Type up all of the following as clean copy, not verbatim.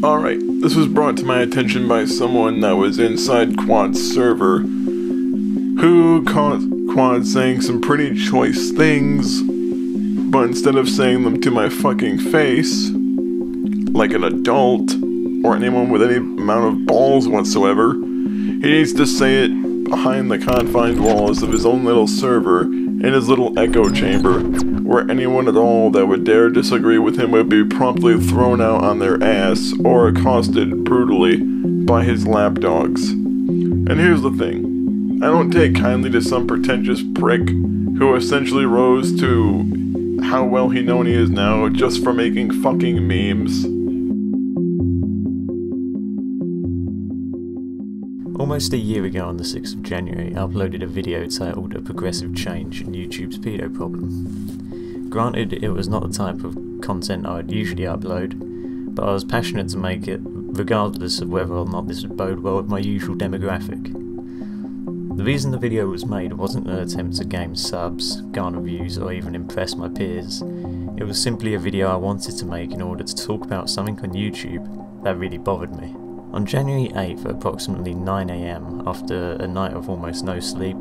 Alright, this was brought to my attention by someone that was inside Quad's server, who caught Quad saying some pretty choice things, but instead of saying them to my fucking face, like an adult, or anyone with any amount of balls whatsoever, he needs to say it behind the confined walls of his own little server, in his little echo chamber, where anyone at all that would dare disagree with him would be promptly thrown out on their ass or accosted brutally by his lapdogs. And here's the thing, I don't take kindly to some pretentious prick who essentially rose to how well known he is now just for making fucking memes. Almost a year ago on the 6th of January, I uploaded a video titled A Progressive Change in YouTube's Pedo Problem. Granted, it was not the type of content I would usually upload, but I was passionate to make it, regardless of whether or not this would bode well with my usual demographic. The reason the video was made wasn't an attempt to gain subs, garner views, or even impress my peers. It was simply a video I wanted to make in order to talk about something on YouTube that really bothered me. On January 8th at approximately 9 AM, after a night of almost no sleep,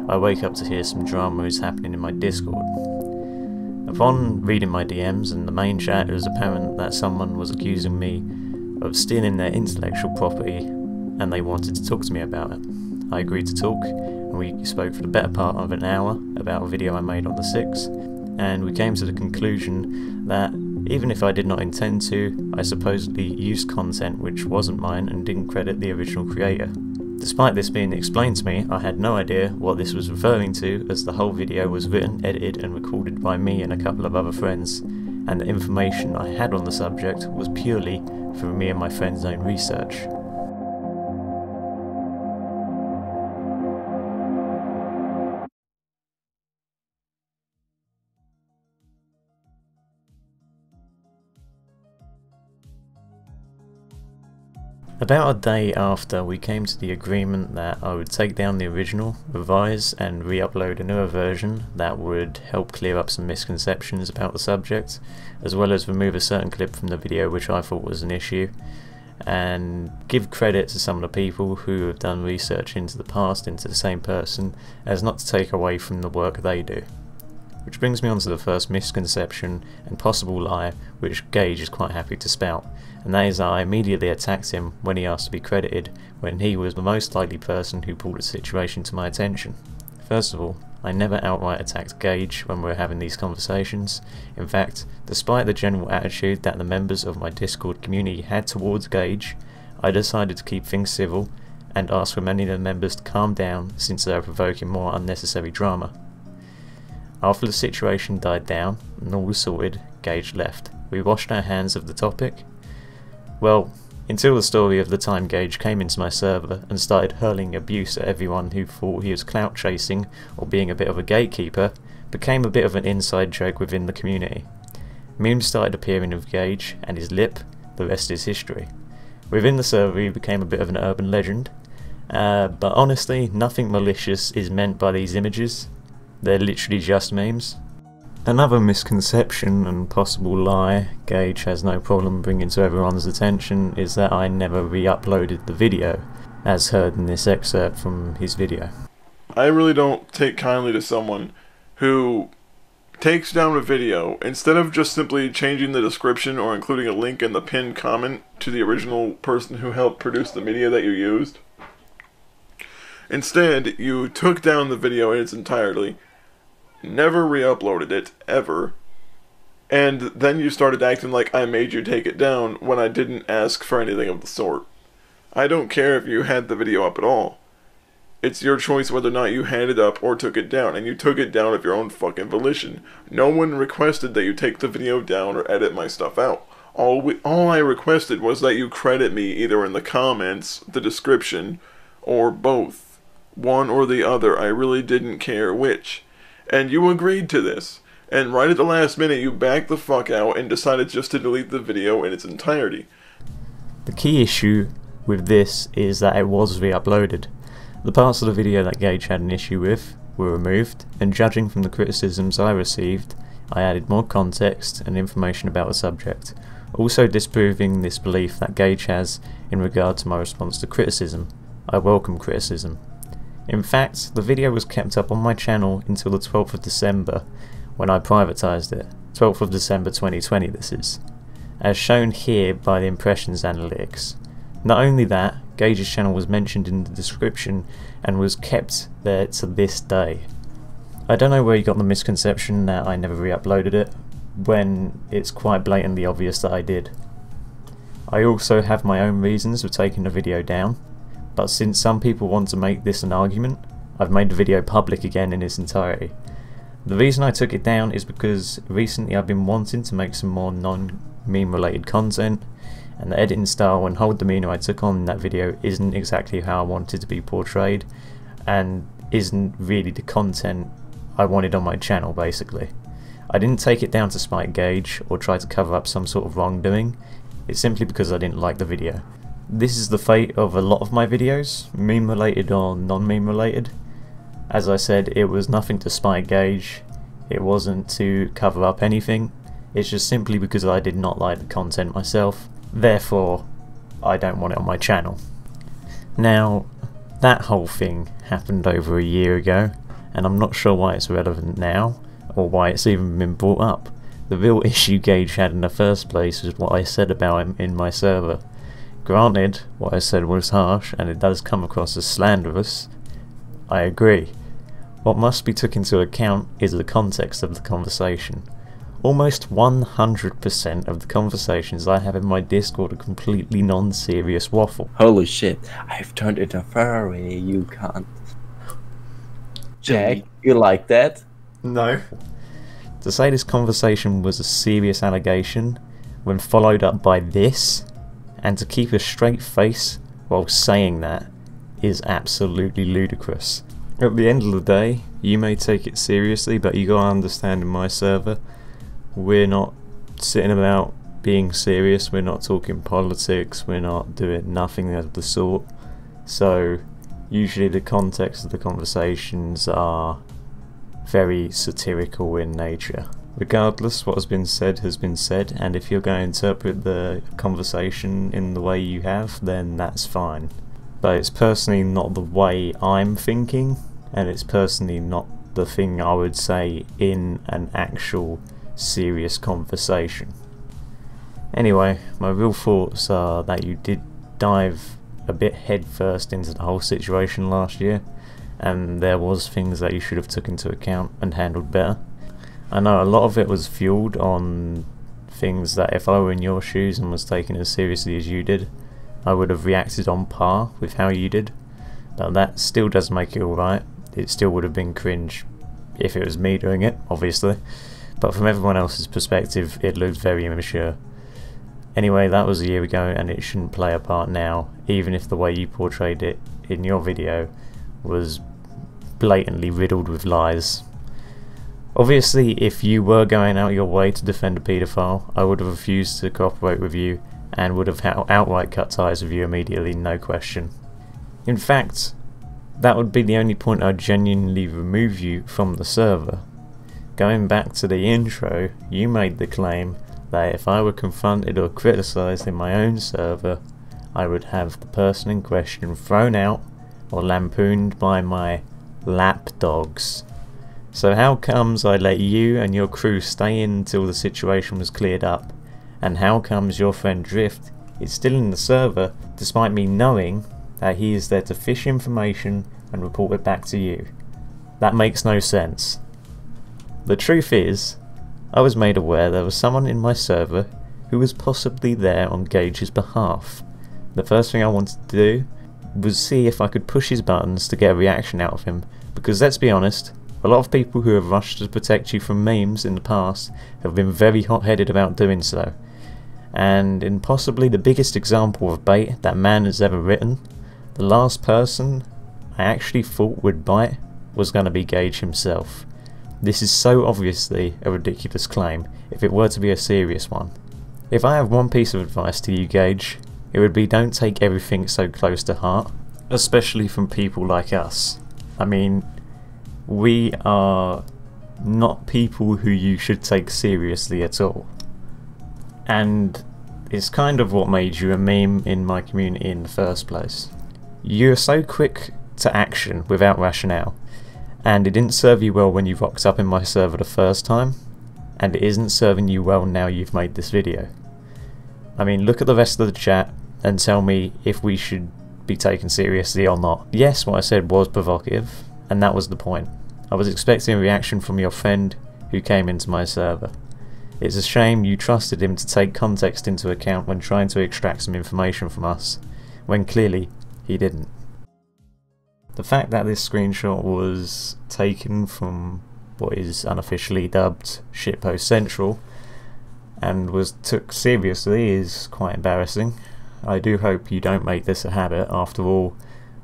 I wake up to hear some drama is happening in my Discord. Upon reading my DMs and the main chat, it was apparent that someone was accusing me of stealing their intellectual property and they wanted to talk to me about it. I agreed to talk and we spoke for the better part of an hour about a video I made on the 6th, and we came to the conclusion that even if I did not intend to, I supposedly used content which wasn't mine and didn't credit the original creator. Despite this being explained to me, I had no idea what this was referring to, as the whole video was written, edited and recorded by me and a couple of other friends, and the information I had on the subject was purely through me and my friend's own research. About a day after, we came to the agreement that I would take down the original, revise and re-upload a newer version that would help clear up some misconceptions about the subject, as well as remove a certain clip from the video which I thought was an issue, and give credit to some of the people who have done research into the past into the same person, as not to take away from the work they do. Which brings me on to the first misconception and possible lie which Gage is quite happy to spout, and that is that I immediately attacked him when he asked to be credited, when he was the most likely person who brought the situation to my attention. First of all, I never outright attacked Gage when we were having these conversations. In fact, despite the general attitude that the members of my Discord community had towards Gage, I decided to keep things civil and ask for many of the members to calm down since they are provoking more unnecessary drama. After the situation died down and all was sorted, Gage left. We washed our hands of the topic. Well, until the story of the time Gage came into my server and started hurling abuse at everyone who thought he was clout chasing or being a bit of a gatekeeper became a bit of an inside joke within the community. Memes started appearing of Gage and his lip, the rest is history. Within the server he became a bit of an urban legend, but honestly nothing malicious is meant by these images. They're literally just memes. Another misconception and possible lie Gage has no problem bringing to everyone's attention is that I never re-uploaded the video, as heard in this excerpt from his video. I really don't take kindly to someone who takes down a video, instead of just simply changing the description or including a link in the pinned comment to the original person who helped produce the media that you used. Instead, you took down the video in its entirety, never re-uploaded it, ever, and then you started acting like I made you take it down when I didn't ask for anything of the sort. I don't care if you had the video up at all. It's your choice whether or not you had it up or took it down, and you took it down of your own fucking volition. No one requested that you take the video down or edit my stuff out. All I requested was that you credit me either in the comments, the description, or both. One or the other, I really didn't care which. And you agreed to this, and right at the last minute you backed the fuck out and decided just to delete the video in its entirety. The key issue with this is that it was re-uploaded. The parts of the video that Gage had an issue with were removed, and judging from the criticisms I received, I added more context and information about the subject, also disproving this belief that Gage has in regard to my response to criticism. I welcome criticism. In fact, the video was kept up on my channel until the 12th of December, when I privatised it. 12th of December 2020 this is. As shown here by the impressions analytics. Not only that, Gage's channel was mentioned in the description and was kept there to this day. I don't know where you got the misconception that I never re-uploaded it, when it's quite blatantly obvious that I did. I also have my own reasons for taking the video down, but since some people want to make this an argument, I've made the video public again in its entirety. The reason I took it down is because recently I've been wanting to make some more non-meme related content, and the editing style and whole demeanour I took on in that video isn't exactly how I wanted to be portrayed, and isn't really the content I wanted on my channel basically. I didn't take it down to spite Gage or try to cover up some sort of wrongdoing, it's simply because I didn't like the video. This is the fate of a lot of my videos, meme related or non-meme related. As I said, it was nothing to spite Gage, it wasn't to cover up anything, it's just simply because I did not like the content myself, therefore I don't want it on my channel. Now, that whole thing happened over a year ago, and I'm not sure why it's relevant now, or why it's even been brought up. The real issue Gage had in the first place was what I said about him in my server. Granted, what I said was harsh, and it does come across as slanderous. I agree. What must be took into account is the context of the conversation. Almost 100% of the conversations I have in my Discord are completely non-serious waffle. Holy shit, I've turned into a furry, you can't. Jack, you like that? No. To say this conversation was a serious allegation, when followed up by this, and to keep a straight face while saying that, is absolutely ludicrous. At the end of the day, you may take it seriously, but you gotta understand in my server, we're not sitting about being serious, we're not talking politics, we're not doing nothing of the sort. So, usually the context of the conversations are very satirical in nature. Regardless, what has been said, and if you're going to interpret the conversation in the way you have, then that's fine. But it's personally not the way I'm thinking, and it's personally not the thing I would say in an actual serious conversation. Anyway, my real thoughts are that you did dive a bit headfirst into the whole situation last year, and there was things that you should have took into account and handled better. I know a lot of it was fueled on things that if I were in your shoes and was taken as seriously as you did, I would have reacted on par with how you did, but that still doesn't make it alright. It still would have been cringe if it was me doing it, obviously, but from everyone else's perspective it looked very immature. Anyway, that was a year ago and it shouldn't play a part now, even if the way you portrayed it in your video was blatantly riddled with lies. Obviously, if you were going out your way to defend a paedophile, I would have refused to cooperate with you and would have outright cut ties with you immediately, no question. In fact, that would be the only point I'd genuinely remove you from the server. Going back to the intro, you made the claim that if I were confronted or criticised in my own server, I would have the person in question thrown out or lampooned by my lapdogs. So how comes I let you and your crew stay in until the situation was cleared up, and how comes your friend Drift is still in the server despite me knowing that he is there to fish information and report it back to you? That makes no sense. The truth is, I was made aware there was someone in my server who was possibly there on Gage's behalf. The first thing I wanted to do was see if I could push his buttons to get a reaction out of him, because let's be honest, a lot of people who have rushed to protect you from memes in the past have been very hot-headed about doing so. And in possibly the biggest example of bait that man has ever written, the last person I actually thought would bite was going to be Gage himself. This is so obviously a ridiculous claim if it were to be a serious one. If I have one piece of advice to you, Gage, it would be don't take everything so close to heart, especially from people like us. I mean, we are not people who you should take seriously at all. And it's kind of what made you a meme in my community in the first place. You're so quick to action without rationale, and it didn't serve you well when you rocked up in my server the first time, and it isn't serving you well now you've made this video. I mean, look at the rest of the chat and tell me if we should be taken seriously or not. Yes, what I said was provocative, and that was the point. I was expecting a reaction from your friend who came into my server. It's a shame you trusted him to take context into account when trying to extract some information from us, when clearly he didn't. The fact that this screenshot was taken from what is unofficially dubbed Shitpost Central and was took seriously is quite embarrassing. I do hope you don't make this a habit. After all,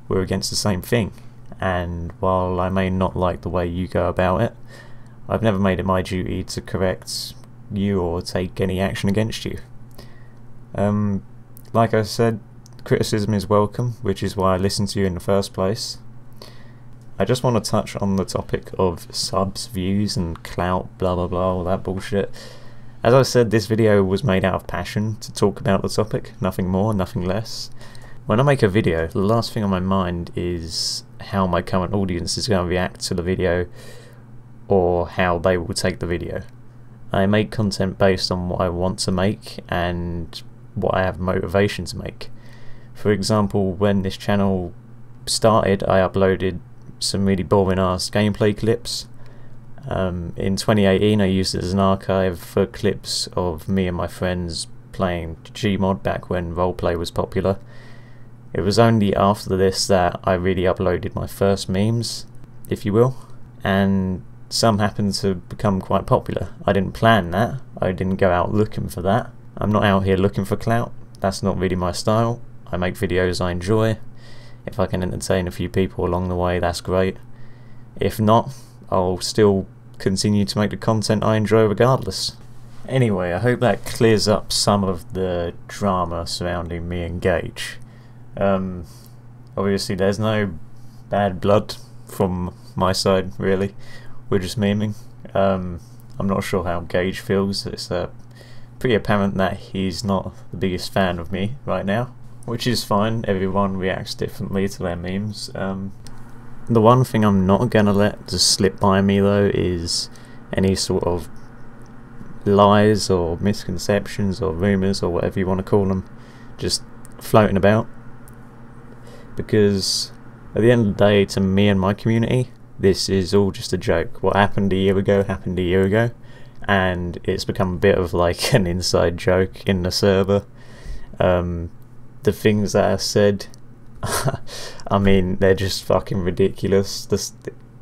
we're against the same thing, and while I may not like the way you go about it, I've never made it my duty to correct you or take any action against you. Like I said, criticism is welcome, which is why I listened to you in the first place. I just want to touch on the topic of subs, views and clout, blah blah blah, all that bullshit. As I said, this video was made out of passion to talk about the topic, nothing more, nothing less. When I make a video, the last thing on my mind is how my current audience is going to react to the video or how they will take the video. I make content based on what I want to make and what I have motivation to make. For example, when this channel started, I uploaded some really boring ass gameplay clips. In 2018 I used it as an archive for clips of me and my friends playing Gmod back when roleplay was popular. It was only after this that I really uploaded my first memes, if you will, and some happened to become quite popular. I didn't plan that, I didn't go out looking for that. I'm not out here looking for clout, that's not really my style. I make videos I enjoy. If I can entertain a few people along the way, that's great. If not, I'll still continue to make the content I enjoy regardless. Anyway, I hope that clears up some of the drama surrounding me and Gage. Obviously there's no bad blood from my side, really. We're just memeing. I'm not sure how Gage feels. It's pretty apparent that he's not the biggest fan of me right now, which is fine. Everyone reacts differently to their memes. The one thing I'm not gonna let just slip by me though is any sort of lies or misconceptions or rumours or whatever you want to call them just floating about, because at the end of the day, to me and my community, this is all just a joke. What happened a year ago happened a year ago, and it's become a bit of like an inside joke in the server. The things that are said, I mean, they're just fucking ridiculous.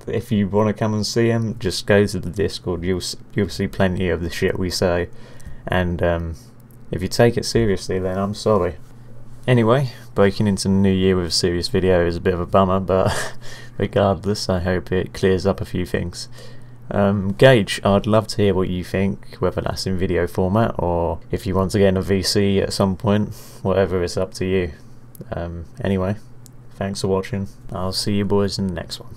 If you want to come and see them, just go to the Discord. You'll see plenty of the shit we say, and if you take it seriously, then I'm sorry. Anyway, breaking into the new year with a serious video is a bit of a bummer, but regardless, I hope it clears up a few things. Gage, I'd love to hear what you think, whether that's in video format or if you want to get in a VC at some point, whatever, it's up to you. Anyway, thanks for watching. I'll see you boys in the next one.